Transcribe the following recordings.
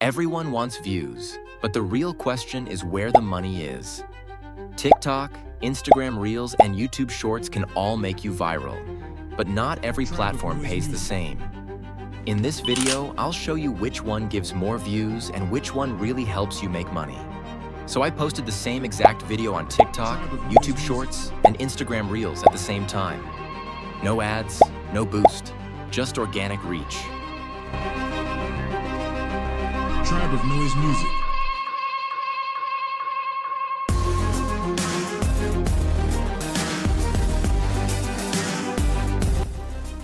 Everyone wants views, but the real question is where the money is. TikTok, Instagram Reels, and YouTube Shorts can all make you viral, but not every platform pays the same. In this video, I'll show you which one gives more views and which one really helps you make money. So I posted the same exact video on TikTok, YouTube Shorts, and Instagram Reels at the same time. No ads, no boost, just organic reach. Tribe of Noise Music.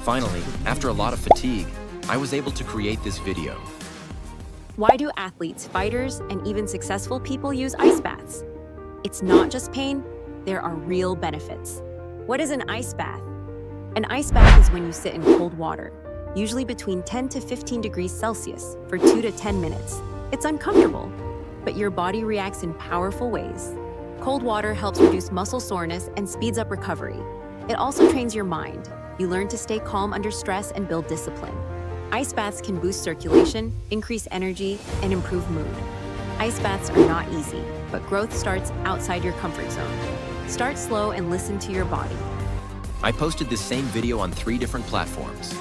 Finally, after a lot of fatigue, I was able to create this video. Why do athletes, fighters, and even successful people use ice baths? It's not just pain, there are real benefits. What is an ice bath? An ice bath is when you sit in cold water, usually between 10 to 15 degrees Celsius, for 2 to 10 minutes. It's uncomfortable, but your body reacts in powerful ways. Cold water helps reduce muscle soreness and speeds up recovery. It also trains your mind. You learn to stay calm under stress and build discipline. Ice baths can boost circulation, increase energy, and improve mood. Ice baths are not easy, but growth starts outside your comfort zone. Start slow and listen to your body. I posted this same video on 3 different platforms.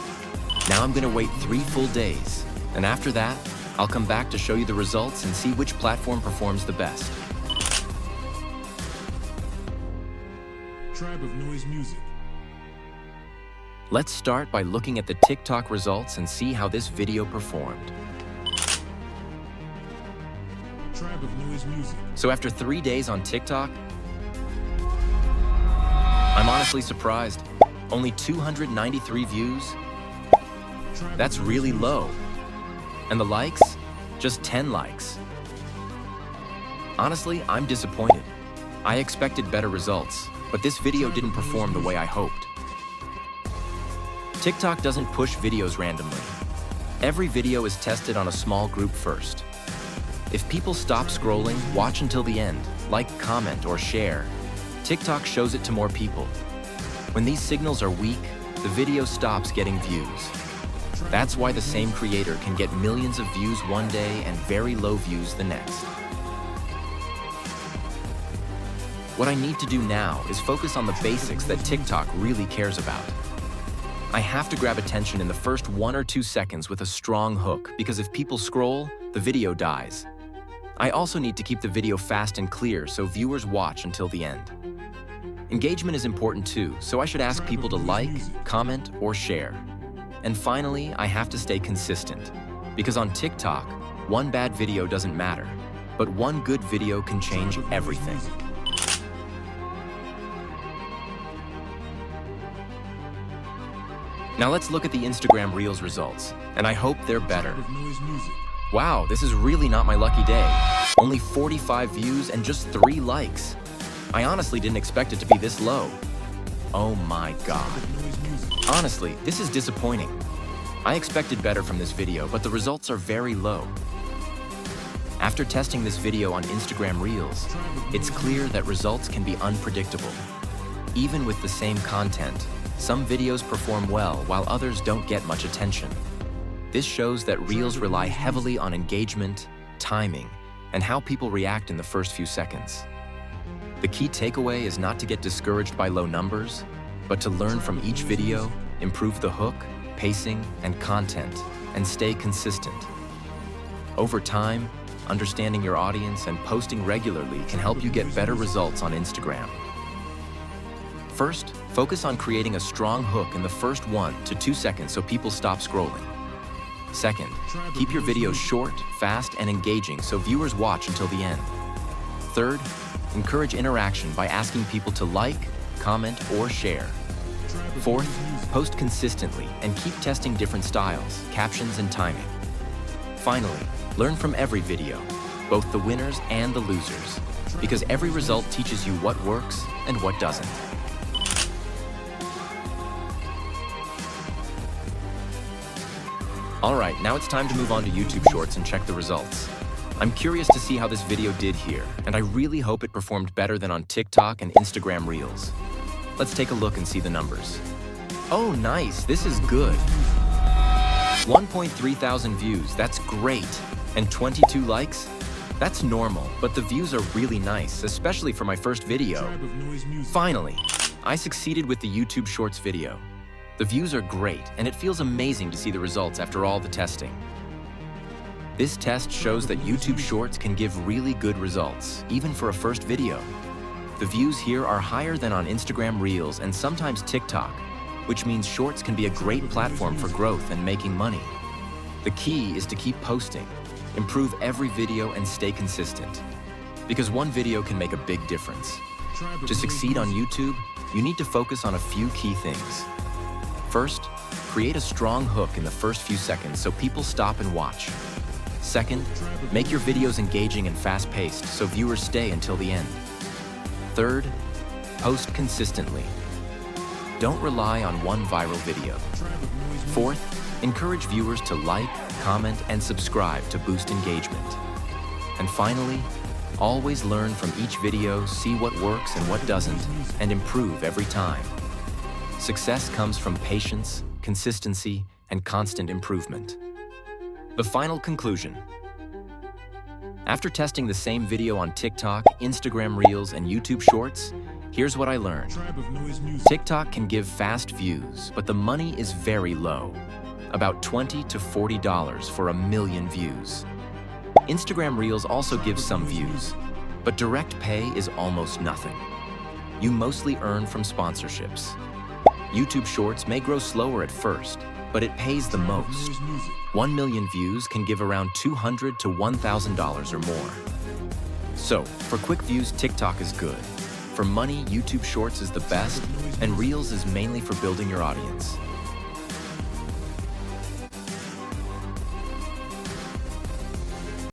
Now I'm gonna wait 3 full days, and after that, I'll come back to show you the results and see which platform performs the best. Tribe of Noise Music. Let's start by looking at the TikTok results and see how this video performed. Tribe of Noise Music. So after 3 days on TikTok, I'm honestly surprised. Only 293 views? That's really low. And the likes? Just 10 likes. Honestly, I'm disappointed. I expected better results, but this video didn't perform the way I hoped. TikTok doesn't push videos randomly. Every video is tested on a small group first. If people stop scrolling, watch until the end, like, comment, or share. TikTok shows it to more people. When these signals are weak, the video stops getting views. That's why the same creator can get millions of views one day and very low views the next. What I need to do now is focus on the basics that TikTok really cares about. I have to grab attention in the first 1 or 2 seconds with a strong hook, because if people scroll, the video dies. I also need to keep the video fast and clear so viewers watch until the end. Engagement is important too, so I should ask people to like, comment, or share. And finally, I have to stay consistent, because on TikTok, one bad video doesn't matter, but one good video can change everything. Now let's look at the Instagram Reels results, and I hope they're better. Tribe of Noise Music. Wow, this is really not my lucky day. Only 45 views and just 3 likes. I honestly didn't expect it to be this low. Oh my God. Honestly, this is disappointing. I expected better from this video, but the results are very low. After testing this video on Instagram Reels, it's clear that results can be unpredictable. Even with the same content, some videos perform well while others don't get much attention. This shows that Reels rely heavily on engagement, timing, and how people react in the first few seconds. The key takeaway is not to get discouraged by low numbers, but to learn from each video, improve the hook, pacing, and content, and stay consistent. Over time, understanding your audience and posting regularly can help you get better results on Instagram. First, focus on creating a strong hook in the first 1 to 2 seconds so people stop scrolling. Second, keep your videos short, fast, and engaging so viewers watch until the end. Third, encourage interaction by asking people to like, comment, or share. Fourth, post consistently and keep testing different styles, captions, and timing. Finally, learn from every video, both the winners and the losers, because every result teaches you what works and what doesn't. Alright, now it's time to move on to YouTube Shorts and check the results. I'm curious to see how this video did here, and I really hope it performed better than on TikTok and Instagram Reels. Let's take a look and see the numbers. Oh, nice, this is good. 1.3 thousand views, that's great. And 22 likes? That's normal, but the views are really nice, especially for my first video. Tribe of Noise Music. Finally, I succeeded with the YouTube Shorts video. The views are great, and it feels amazing to see the results after all the testing. This test shows that YouTube Shorts can give really good results, even for a first video. The views here are higher than on Instagram Reels and sometimes TikTok, which means Shorts can be a great platform for growth and making money. The key is to keep posting, improve every video, and stay consistent. Because one video can make a big difference. Tribe of To Noise succeed on Music. YouTube, you need to focus on a few key things. First, create a strong hook in the first few seconds so people stop and watch. Second, make your videos engaging and fast-paced so viewers stay until the end. Third, post consistently. Don't rely on one viral video. Tribe of Noise Music. Fourth, encourage viewers to like, comment, and subscribe to boost engagement. And finally, always learn from each video, see what works and what doesn't, and improve every time. Success comes from patience, consistency, and constant improvement. The final conclusion. After testing the same video on TikTok, Instagram Reels, and YouTube Shorts, here's what I learned. Tribe of Noise Music. TikTok can give fast views, but the money is very low. About $20 to $40 for 1 million views. Instagram Reels also gives some views, but direct pay is almost nothing. You mostly earn from sponsorships. YouTube Shorts may grow slower at first, but it pays the Tribe of most. Noise Music. 1 million views can give around $200 to $1,000 or more. So, for quick views, TikTok is good. For money, YouTube Shorts is the best, and Reels is mainly for building your audience.